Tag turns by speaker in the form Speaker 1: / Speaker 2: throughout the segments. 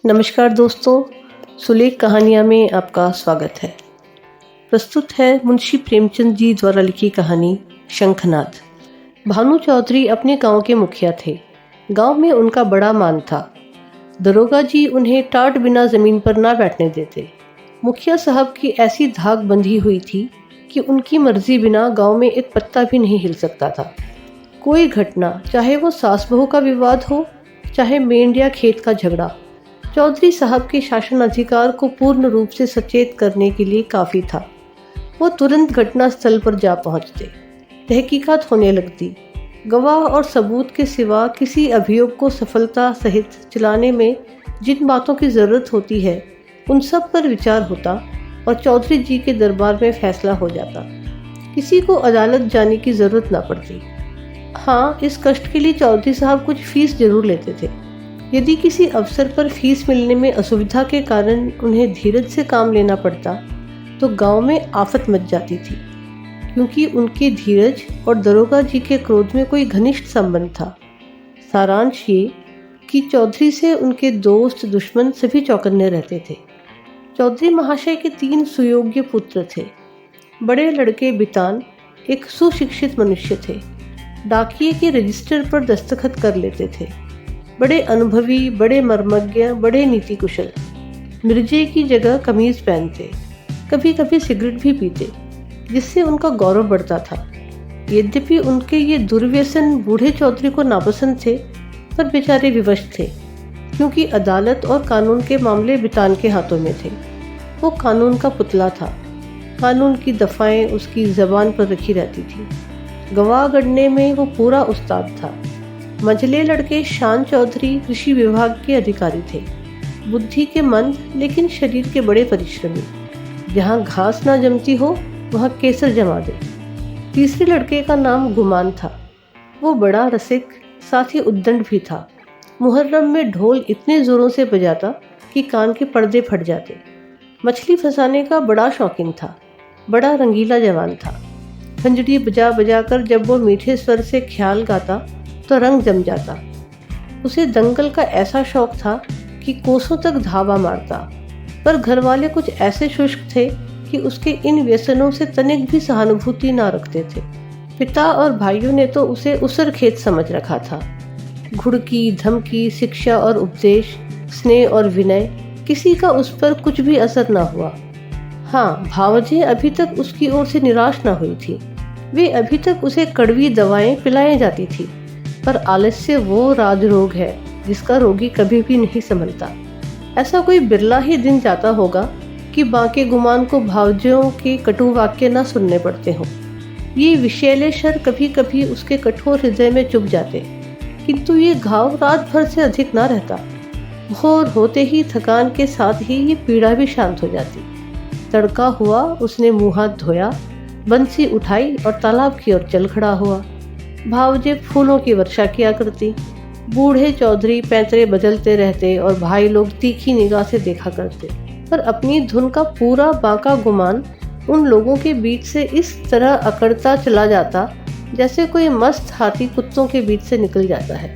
Speaker 1: नमस्कार दोस्तों, सुलेख कहानियाँ में आपका स्वागत है। प्रस्तुत है मुंशी प्रेमचंद जी द्वारा लिखी कहानी शंखनाद। भानु चौधरी अपने गांव के मुखिया थे। गांव में उनका बड़ा मान था। दरोगा जी उन्हें टाट बिना जमीन पर ना बैठने देते। मुखिया साहब की ऐसी धाक बंधी हुई थी कि उनकी मर्जी बिना गांव में एक पत्ता भी नहीं हिल सकता था। कोई घटना, चाहे वो सास बहू का विवाद हो, चाहे मेंढिया खेत का झगड़ा, चौधरी साहब के शासनाधिकार को पूर्ण रूप से सचेत करने के लिए काफ़ी था। वो तुरंत घटना स्थल पर जा पहुंचते। तहकीकात होने लगती। गवाह और सबूत के सिवा किसी अभियोग को सफलता सहित चलाने में जिन बातों की ज़रूरत होती है, उन सब पर विचार होता और चौधरी जी के दरबार में फैसला हो जाता। किसी को अदालत जाने की ज़रूरत ना पड़ती। हाँ, इस कष्ट के लिए चौधरी साहब कुछ फीस जरूर लेते थे। यदि किसी अवसर पर फीस मिलने में असुविधा के कारण उन्हें धीरज से काम लेना पड़ता तो गांव में आफत मच जाती थी, क्योंकि उनके धीरज और दरोगा जी के क्रोध में कोई घनिष्ठ संबंध था। सारांश ये कि चौधरी से उनके दोस्त दुश्मन सभी चौकन्ने रहते थे। चौधरी महाशय के 3 सुयोग्य पुत्र थे। बड़े लड़के बितान एक सुशिक्षित मनुष्य थे। डाकिये के रजिस्टर पर दस्तखत कर लेते थे। बड़े अनुभवी, बड़े मर्मज्ञ, बड़े नीति कुशल। मिर्जे की जगह कमीज पहनते, कभी कभी सिगरेट भी पीते, जिससे उनका गौरव बढ़ता था। यद्यपि उनके ये दुर्व्यसन बूढ़े चौधरी को नापसंद थे, पर बेचारे विवश थे, क्योंकि अदालत और कानून के मामले बितान के हाथों में थे। वो कानून का पुतला था। कानून की दफाएं उसकी जबान पर रखी रहती थी। गवाह गढ़ने में वो पूरा उस्ताद था। मझले लड़के शान चौधरी कृषि विभाग के अधिकारी थे। बुद्धि के मंद, लेकिन शरीर के बड़े परिश्रमी। जहाँ घास ना जमती हो, वहाँ केसर जमा दे। तीसरे लड़के का नाम गुमान था। वो बड़ा रसिक, साथ ही उद्दंड भी था। मुहर्रम में ढोल इतने जोरों से बजाता कि कान के पर्दे फट जाते। मछली फंसाने का बड़ा शौकीन था। बड़ा रंगीला जवान था। खंजड़ी बजा बजा कर जब वो मीठे स्वर से ख्याल गाता तो रंग जम जाता। उसे दंगल का ऐसा शौक था कि कोसों तक धावा मारता, पर घर वाले कुछ ऐसे शुष्क थे कि उसके इन व्यसनों से तनिक भी सहानुभूति ना रखते थे। पिता और भाइयों ने तो उसे उसर खेत समझ रखा था। घुड़की, धमकी, शिक्षा और उपदेश, स्नेह और विनय, किसी का उस पर कुछ भी असर न हुआ। हाँ, भावजें अभी तक उसकी ओर से निराश न हुई थी। वे अभी तक उसे कड़वी दवाएं पिलाई जाती थी, पर आलस्य वो राजरोग है जिसका रोगी कभी भी नहीं संभलता। ऐसा कोई बिरला ही दिन जाता होगा कि बांके गुमान को भावजियों के कटु वाक्य न सुनने पड़ते हों। ये विषैले शर कभी कभी उसके कठोर हृदय में चुभ जाते, किंतु ये घाव रात भर से अधिक ना रहता। भोर होते ही थकान के साथ ही ये पीड़ा भी शांत हो जाती। तड़का हुआ, उसने मुँह हाथ धोया, बंसी उठाई और तालाब की ओर चल खड़ा हुआ। भावजे फूलों की वर्षा किया करती। बूढ़े चौधरी पैंतरे बदलते रहते और भाई लोग तीखी निगाह से देखा करते, पर अपनी धुन का पूरा बांका गुमान उन लोगों के बीच से इस तरह अकड़ता चला जाता जैसे कोई मस्त हाथी कुत्तों के बीच से निकल जाता है।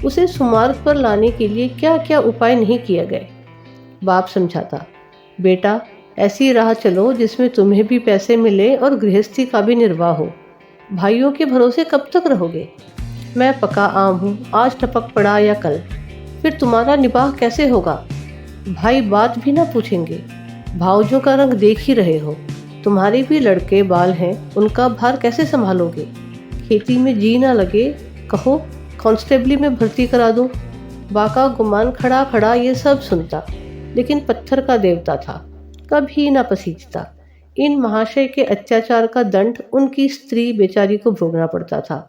Speaker 1: उसे सुमार्ग पर लाने के लिए क्या क्या उपाय नहीं किए गए। बाप समझाता, बेटा ऐसी राह चलो जिसमें तुम्हें भी पैसे मिले और गृहस्थी का भी निर्वाह हो। भाइयों के भरोसे कब तक रहोगे? मैं पका आम हूँ, आज टपक पड़ा या कल, फिर तुम्हारा निबाह कैसे होगा? भाई बात भी ना पूछेंगे। भावजों का रंग देख ही रहे हो। तुम्हारे भी लड़के बाल हैं, उनका भार कैसे संभालोगे? खेती में जी ना लगे, कहो कांस्टेबली में भर्ती करा दूँ। बाका गुमान खड़ा खड़ा ये सब सुनता, लेकिन पत्थर का देवता था, कभी ना पसीजता। इन महाशय के अत्याचार का दंड उनकी स्त्री बेचारी को भोगना पड़ता था।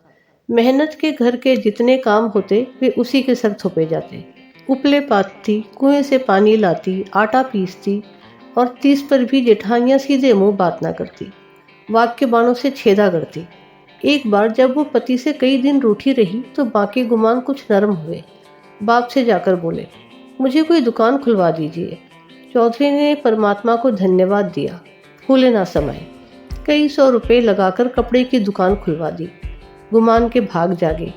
Speaker 1: मेहनत के घर के जितने काम होते वे उसी के सर थोपे जाते। उपले पातती, कुएं से पानी लाती, आटा पीसती और 30 पर भी जेठानियाँ सीधे मुंह बात ना करती, वाक्य बाणों से छेदा करती। एक बार जब वो पति से कई दिन रूठी रही तो बाकी गुमान कुछ नरम हुए। बाप से जाकर बोले, मुझे कोई दुकान खुलवा दीजिए। चौधरी ने परमात्मा को धन्यवाद दिया। फूले ना समाये। कई 100 रुपये लगाकर कपड़े की दुकान खुलवा दी। गुमान के भाग जागे।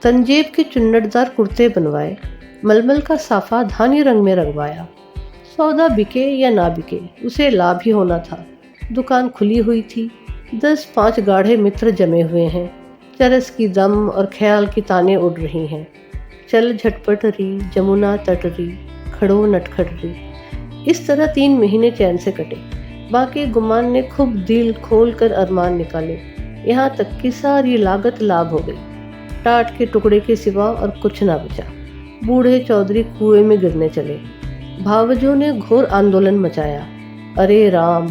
Speaker 1: तंजेब के चुन्नटदार कुर्ते बनवाए। मलमल का साफा धानी रंग में रंगवाया। सौदा बिके या ना बिके, उसे लाभ ही होना था। दुकान खुली हुई थी। 10-5 गाढ़े मित्र जमे हुए हैं। चरस की दम और ख्याल की ताने उड़ रही हैं। चल झटपट री, जमुना तट री, खड़ो नटखट री। इस तरह 3 महीने चैन से कटे। बाकी गुमान ने खूब दिल खोल कर अरमान निकाले। यहाँ तक कि सारी लागत लाभ हो गई। टाट के टुकड़े के सिवा और कुछ ना बचा। बूढ़े चौधरी कुएं में गिरने चले। भावजों ने घोर आंदोलन मचाया। अरे राम,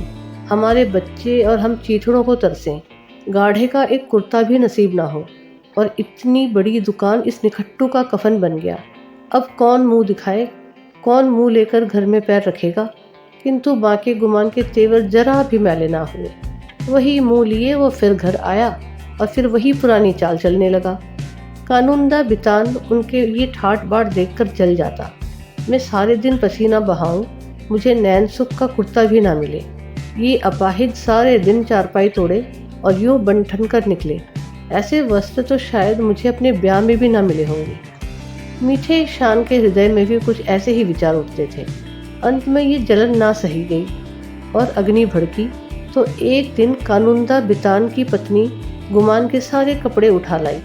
Speaker 1: हमारे बच्चे और हम चीथड़ों को तरसें, गाढ़े का एक कुर्ता भी नसीब ना हो, और इतनी बड़ी दुकान इस निखट्टू का कफन बन गया। अब कौन मुंह दिखाए, कौन मुंह लेकर घर में पैर रखेगा। किंतु बाकी गुमान के तेवर जरा भी मैले ना हुए। वही मुंह लिए वो फिर घर आया और फिर वही पुरानी चाल चलने लगा। कानूनदा बितान उनके ये ठाट बाट देखकर जल जाता। मैं सारे दिन पसीना बहाऊं, मुझे नैन सुख का कुर्ता भी ना मिले। ये अपाहिज सारे दिन चारपाई तोड़े और यूं बंठन कर निकले। ऐसे वस्त्र तो शायद मुझे अपने ब्याह में भी ना मिले होंगे। मीठे शान के हृदय में भी कुछ ऐसे ही विचार उठते थे। अंत में ये जलन ना सही गई और अग्नि भड़की तो एक दिन कानूनदा बितान की पत्नी गुमान के सारे कपड़े उठा लाई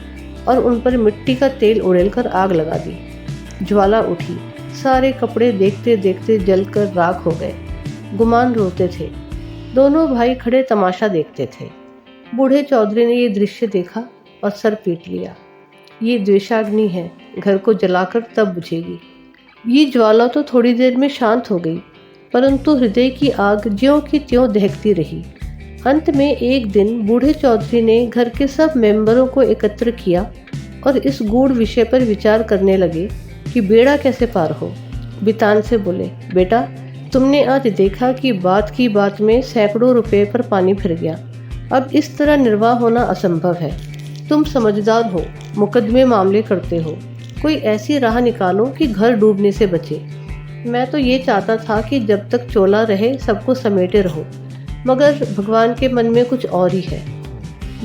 Speaker 1: और उन पर मिट्टी का तेल उड़ेलकर आग लगा दी। ज्वाला उठी, सारे कपड़े देखते देखते जलकर राख हो गए। गुमान रोते थे। दोनों भाई खड़े तमाशा देखते थे। बूढ़े चौधरी ने ये दृश्य देखा और सर पीट लिया। ये द्वेषाग्नि है, घर को जलाकर तब बुझेगी। ये ज्वाला तो थोड़ी देर में शांत हो गई, परंतु हृदय की आग ज्यों की त्यों दहकती रही। अंत में एक दिन बूढ़े चौधरी ने घर के सब मेंबरों को एकत्र किया और इस गूढ़ विषय पर विचार करने लगे कि बेड़ा कैसे पार हो। बितान से बोले, बेटा, तुमने आज देखा कि बात की बात में सैकड़ों रुपए पर पानी फिर गया। अब इस तरह निर्वाह होना असंभव है। तुम समझदार हो, मुकदमे मामले करते हो, कोई ऐसी राह निकालो कि घर डूबने से बचे। मैं तो ये चाहता था कि जब तक चोला रहे सबको समेटे रहो, मगर भगवान के मन में कुछ और ही है।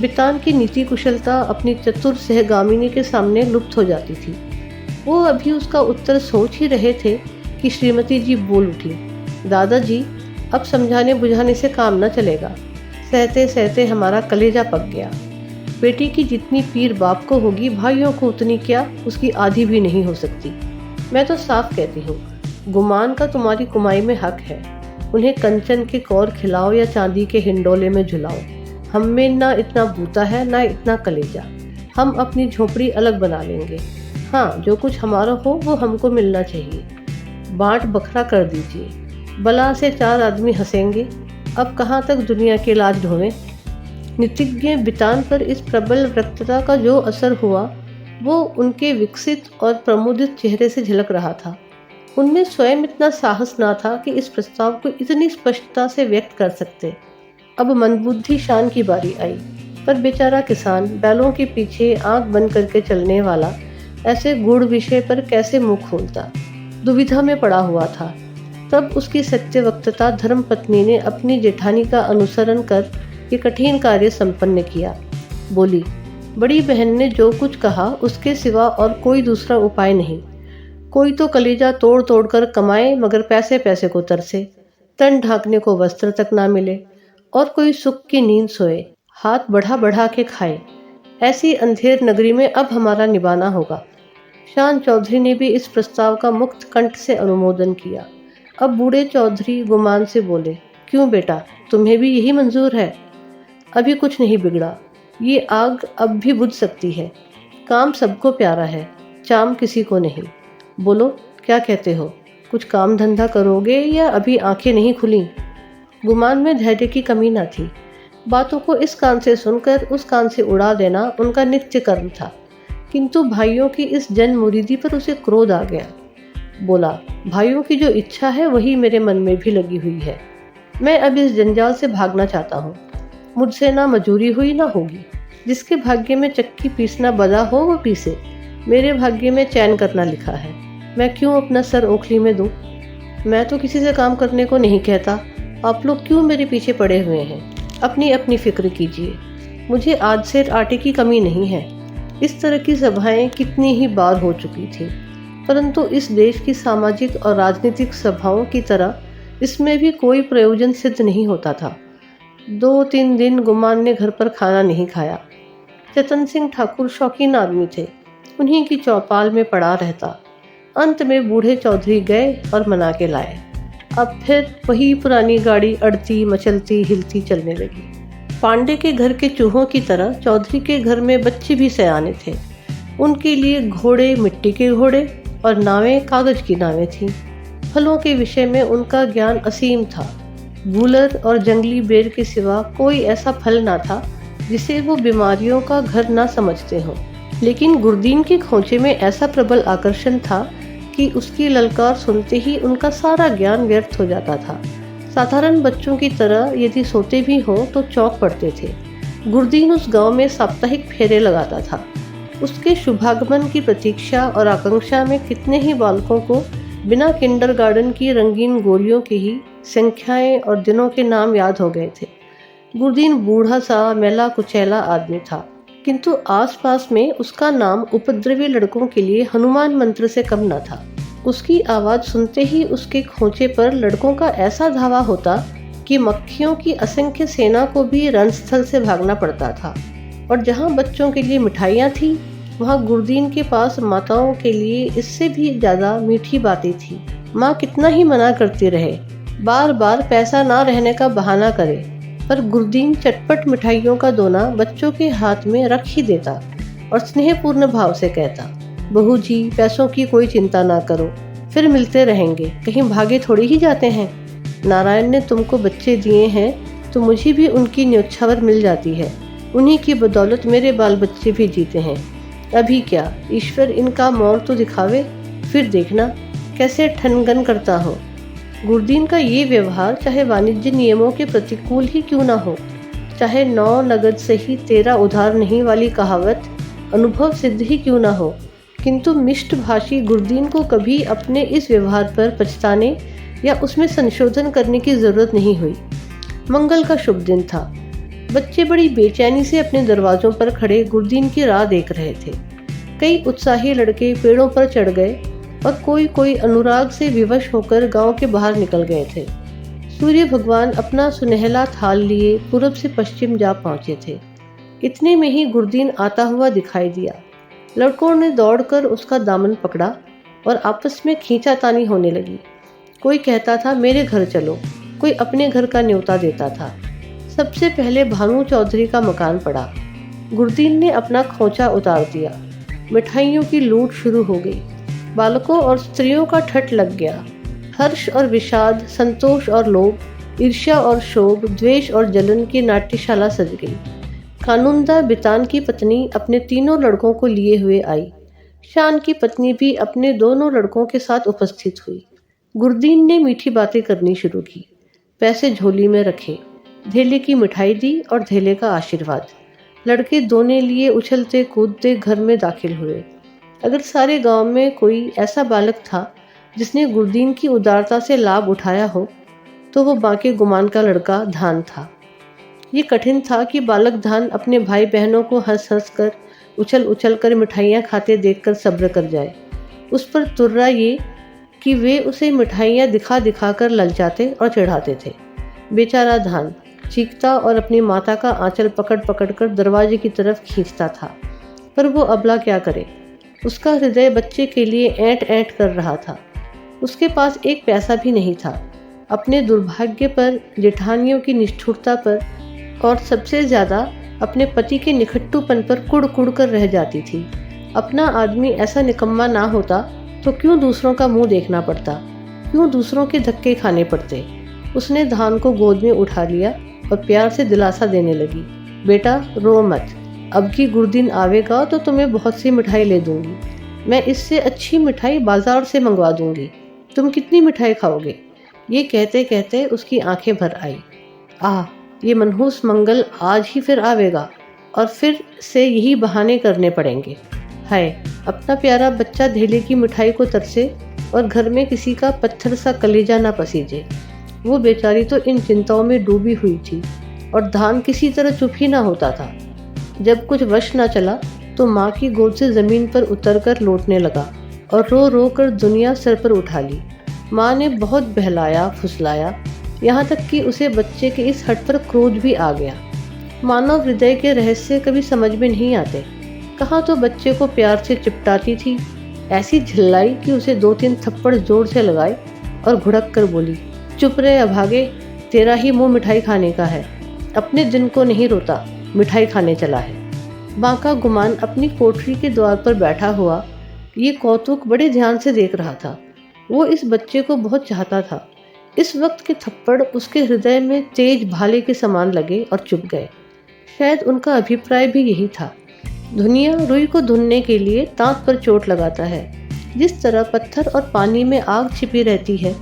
Speaker 1: बितान की नीति कुशलता अपनी चतुर सहगामिनी के सामने लुप्त हो जाती थी। वो अभी उसका उत्तर सोच ही रहे थे कि श्रीमती जी बोल उठी, दादाजी, अब समझाने बुझाने से काम न चलेगा। सहते सहते हमारा कलेजा पक गया। बेटी की जितनी पीर बाप को होगी, भाइयों को उतनी क्या, उसकी आधी भी नहीं हो सकती। मैं तो साफ कहती हूँ, गुमान का तुम्हारी कुमाई में हक है। उन्हें कंचन के कौर खिलाओ या चांदी के हिंडोले में झुलाओ। हम में ना इतना बूता है ना इतना कलेजा। हम अपनी झोपड़ी अलग बना लेंगे। हाँ, जो कुछ हमारा हो वो हमको मिलना चाहिए। बांट बखरा कर दीजिए। बला से 4 आदमी हंसेंगे। अब कहाँ तक दुनिया के लाज ढोवें। नीतिज्ञ बितान पर इस प्रबल वक्तृता का जो असर हुआ वो उनके विकसित और प्रमुदित चेहरे से झलक रहा था। उनमें स्वयं इतना साहस ना था कि इस प्रस्ताव को इतनी स्पष्टता से व्यक्त कर सकते। अब मंदबुद्धि शान की बारी आई, पर बेचारा किसान बैलों के पीछे आंख बंद करके चलने वाला ऐसे गूढ़ विषय पर कैसे मुंह खोलता, दुविधा में पड़ा हुआ था। तब उसकी सत्य वक्तता धर्मपत्नी ने अपनी जेठानी का अनुसरण कर ये कठिन कार्य संपन्न किया। बोली, बड़ी बहन ने जो कुछ कहा उसके सिवा और कोई दूसरा उपाय नहीं। कोई तो कलेजा तोड़ तोड़ कर कमाए मगर पैसे पैसे को तरसे, तन ढांकने को वस्त्र तक ना मिले, और कोई सुख की नींद सोए, हाथ बढ़ा बढ़ा के खाए। ऐसी अंधेर नगरी में अब हमारा निभाना होगा। शान चौधरी ने भी इस प्रस्ताव का मुक्त कंठ से अनुमोदन किया। अब बूढ़े चौधरी गुमान से बोले, क्यों बेटा, तुम्हें भी यही मंजूर है? अभी कुछ नहीं बिगड़ा। ये आग अब भी बुझ सकती है। काम सबको प्यारा है, चाम किसी को नहीं। बोलो, क्या कहते हो? कुछ काम धंधा करोगे या अभी आंखें नहीं खुली? गुमान में धैर्य की कमी न थी। बातों को इस कान से सुनकर उस कान से उड़ा देना उनका नित्य कर्म था। किंतु भाइयों की इस जन मुरीदी पर उसे क्रोध आ गया। बोला, भाइयों की जो इच्छा है वही मेरे मन में भी लगी हुई है। मैं अब इस जंजाल से भागना चाहता हूँ। मुझसे ना मजूरी हुई ना होगी। जिसके भाग्य में चक्की पीसना बदा हो वो पीसे। मेरे भाग्य में चैन करना लिखा है। मैं क्यों अपना सर ओखली में दूं? मैं तो किसी से काम करने को नहीं कहता। आप लोग क्यों मेरे पीछे पड़े हुए हैं? अपनी अपनी फिक्र कीजिए। मुझे आज से आटे की कमी नहीं है। इस तरह की सभाएं कितनी ही बार हो चुकी थी। परंतु इस देश की सामाजिक और राजनीतिक सभाओं की तरह इसमें भी कोई प्रयोजन सिद्ध नहीं होता था। 2-3 दिन गुमान ने घर पर खाना नहीं खाया। जतन सिंह ठाकुर शौकीन आदमी थे, उन्हीं की चौपाल में पड़ा रहता। अंत में बूढ़े चौधरी गए और मना के लाए। अब फिर वही पुरानी गाड़ी अड़ती मचलती हिलती चलने लगी। पांडे के घर के चूहों की तरह चौधरी के घर में बच्चे भी सयाने थे। उनके लिए घोड़े मिट्टी के घोड़े और नावें कागज की नावें थीं। फलों के विषय में उनका ज्ञान असीम था। गूलर और जंगली बेर के सिवा कोई ऐसा फल ना था जिसे वो बीमारियों का घर ना समझते हों। लेकिन गुरदीन के खोंचे में ऐसा प्रबल आकर्षण था कि उसकी ललकार सुनते ही उनका सारा ज्ञान व्यर्थ हो जाता था। साधारण बच्चों की तरह यदि सोते भी हों तो चौंक पड़ते थे। गुरदीन उस गांव में साप्ताहिक फेरे लगाता था। उसके शुभागमन की प्रतीक्षा और आकांक्षा में कितने ही बालकों को बिना किंडरगार्टन की रंगीन गोलियों की ही संख्याएं और दिनों के नाम याद हो गए थे। गुरदीन बूढ़ा सा मैला कुचैला आदमी था, किंतु आसपास में उसका नाम उपद्रवी लड़कों के लिए हनुमान मंत्र से कम न था। उसकी आवाज़ सुनते ही उसके खोंचे पर लड़कों का ऐसा धावा होता कि मक्खियों की असंख्य सेना को भी रणस्थल से भागना पड़ता था। और जहाँ बच्चों के लिए मिठाइयाँ थी, वहाँ गुरदीन के पास माताओं के लिए इससे भी ज़्यादा मीठी बातें थी। माँ कितना ही मना करती रहे, बार बार पैसा ना रहने का बहाना करे, पर गुरदीन चटपट मिठाइयों का दोना बच्चों के हाथ में रख ही देता और स्नेहपूर्ण भाव से कहता, बहू जी पैसों की कोई चिंता ना करो, फिर मिलते रहेंगे, कहीं भागे थोड़ी ही जाते हैं। नारायण ने तुमको बच्चे दिए हैं तो मुझे भी उनकी न्योछावर मिल जाती है। उन्हीं की बदौलत मेरे बाल बच्चे भी जीते हैं। अभी क्या, ईश्वर इनका मोर तो दिखावे, फिर देखना कैसे ठनगन करता हो। गुरदीन का ये व्यवहार चाहे वाणिज्य नियमों के प्रतिकूल ही क्यों ना हो, चाहे 9 नगद से ही 13 उधार नहीं वाली कहावत अनुभव सिद्ध ही क्यों ना हो, किंतु मिष्टभाषी गुरदीन को कभी अपने इस व्यवहार पर पछताने या उसमें संशोधन करने की जरूरत नहीं हुई। मंगल का शुभ दिन था। बच्चे बड़ी बेचैनी से अपने दरवाजों पर खड़े गुरदीन की राह देख रहे थे। कई उत्साही लड़के पेड़ों पर चढ़ गए और कोई कोई अनुराग से विवश होकर गांव के बाहर निकल गए थे। सूर्य भगवान अपना सुनहला थाल लिए पूरब से पश्चिम जा पहुंचे थे। इतने में ही गुरदीन आता हुआ दिखाई दिया। लड़कों ने दौड़कर उसका दामन पकड़ा और आपस में खींचातानी होने लगी। कोई कहता था मेरे घर चलो, कोई अपने घर का न्योता देता था। सबसे पहले भानु चौधरी का मकान पड़ा। गुरदीन ने अपना खोंचा उतार दिया। मिठाइयों की लूट शुरू हो गई। बालकों और स्त्रियों का ठठ लग गया। हर्ष और विषाद, संतोष और लोभ, ईर्ष्या और शोभ, द्वेष और जलन की नाट्यशाला सज गई। कानूनदा बितान की पत्नी अपने तीनों लड़कों को लिए हुए आई। शान की पत्नी भी अपने दोनों लड़कों के साथ उपस्थित हुई। गुरदीन ने मीठी बातें करनी शुरू की। पैसे झोली में रखे, धेले की मिठाई दी और धेले का आशीर्वाद। लड़के दोने लिए उछलते कूदते घर में दाखिल हुए। अगर सारे गांव में कोई ऐसा बालक था जिसने गुरदीन की उदारता से लाभ उठाया हो तो वो बांके गुमान का लड़का धान था। ये कठिन था कि बालक धान अपने भाई बहनों को हंस हंस कर उछल उछल कर मिठाइयाँ खाते देखकर सब्र कर जाए। उस पर तुर्रा ये कि वे उसे मिठाइयाँ दिखा दिखा कर ललचाते और चिढ़ाते थे। बेचारा धान चीखता और अपनी माता का आंचल पकड़ पकड़ कर दरवाजे की तरफ खींचता था, पर वो अबला क्या करे। उसका हृदय बच्चे के लिए ऐंठ ऐंठ कर रहा था। उसके पास एक पैसा भी नहीं था। अपने दुर्भाग्य पर, जेठानियों की निष्ठुरता पर और सबसे ज़्यादा अपने पति के निखट्टूपन पर कुड़ कुड़ कर रह जाती थी। अपना आदमी ऐसा निकम्मा ना होता तो क्यों दूसरों का मुंह देखना पड़ता, क्यों दूसरों के धक्के खाने पड़ते। उसने धान को गोद में उठा लिया और प्यार से दिलासा देने लगी, बेटा रो मत, अब की गुरदीन आवेगा तो तुम्हें बहुत सी मिठाई ले दूंगी। मैं इससे अच्छी मिठाई बाजार से मंगवा दूंगी। तुम कितनी मिठाई खाओगे? ये कहते कहते उसकी आंखें भर आई। ये मनहूस मंगल आज ही फिर आवेगा और फिर से यही बहाने करने पड़ेंगे। हाय, अपना प्यारा बच्चा धेले की मिठाई को तरसे और घर में किसी का पत्थर सा कलेजा ना पसीजे। वो बेचारी तो इन चिंताओं में डूबी हुई थी और धान किसी तरह चुप ही ना होता था। जब कुछ वश ना चला तो माँ की गोद से जमीन पर उतरकर लौटने लगा और रो रो कर दुनिया सर पर उठा ली। माँ ने बहुत बहलाया फुसलाया, यहाँ तक कि उसे बच्चे के इस हट पर क्रोध भी आ गया। मानव हृदय के रहस्य कभी समझ में नहीं आते। कहाँ तो बच्चे को प्यार से चिपटाती थी, ऐसी झिल्लाई कि उसे 2-3 थप्पड़ जोर से लगाए और घुड़क कर बोली, चुप रहे अभागे, तेरा ही मुंह मिठाई खाने का है। अपने दिन को नहीं रोता, मिठाई खाने चला है। माँ का गुमान अपनी कोठरी के द्वार पर बैठा हुआ ये कौतुक बड़े ध्यान से देख रहा था। वो इस बच्चे को बहुत चाहता था। इस वक्त के थप्पड़ उसके हृदय में तेज भाले के समान लगे और चुभ गए। शायद उनका अभिप्राय भी यही था। दुनिया रुई को धुनने के लिए दांत पर चोट लगाता है। जिस तरह पत्थर और पानी में आग छिपी रहती है,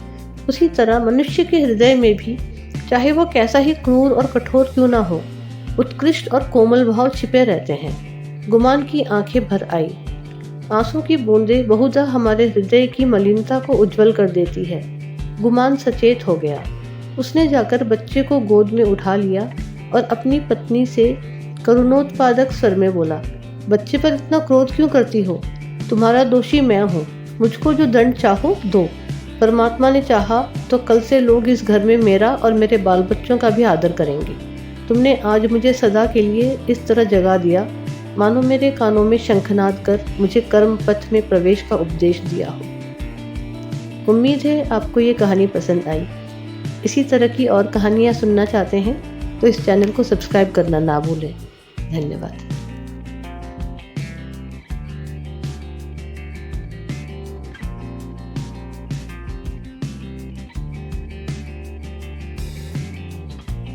Speaker 1: उसी तरह मनुष्य के हृदय में भी, चाहे वो कैसा ही क्रूर और कठोर क्यों ना हो, उत्कृष्ट और कोमल भाव छिपे रहते हैं। गुमान की आंखें भर आई। आंसू की बूंदें बहुधा हमारे हृदय की मलिनता को उज्जवल कर देती है। गुमान सचेत हो गया। उसने जाकर बच्चे को गोद में उठा लिया और अपनी पत्नी से करुणोत्पादक स्वर में बोला, बच्चे पर इतना क्रोध क्यों करती हो? तुम्हारा दोषी मैं हूँ। मुझको जो दंड चाहो दो। परमात्मा ने चाहा तो कल से लोग इस घर में मेरा और मेरे बाल बच्चों का भी आदर करेंगे। तुमने आज मुझे सदा के लिए इस तरह जगा दिया, मानो मेरे कानों में शंखनाद कर मुझे कर्म पथ में प्रवेश का उपदेश दिया हो। उम्मीद है आपको ये कहानी पसंद आई। इसी तरह की और कहानियाँ सुनना चाहते हैं तो इस चैनल को सब्सक्राइब करना ना भूलें। धन्यवाद।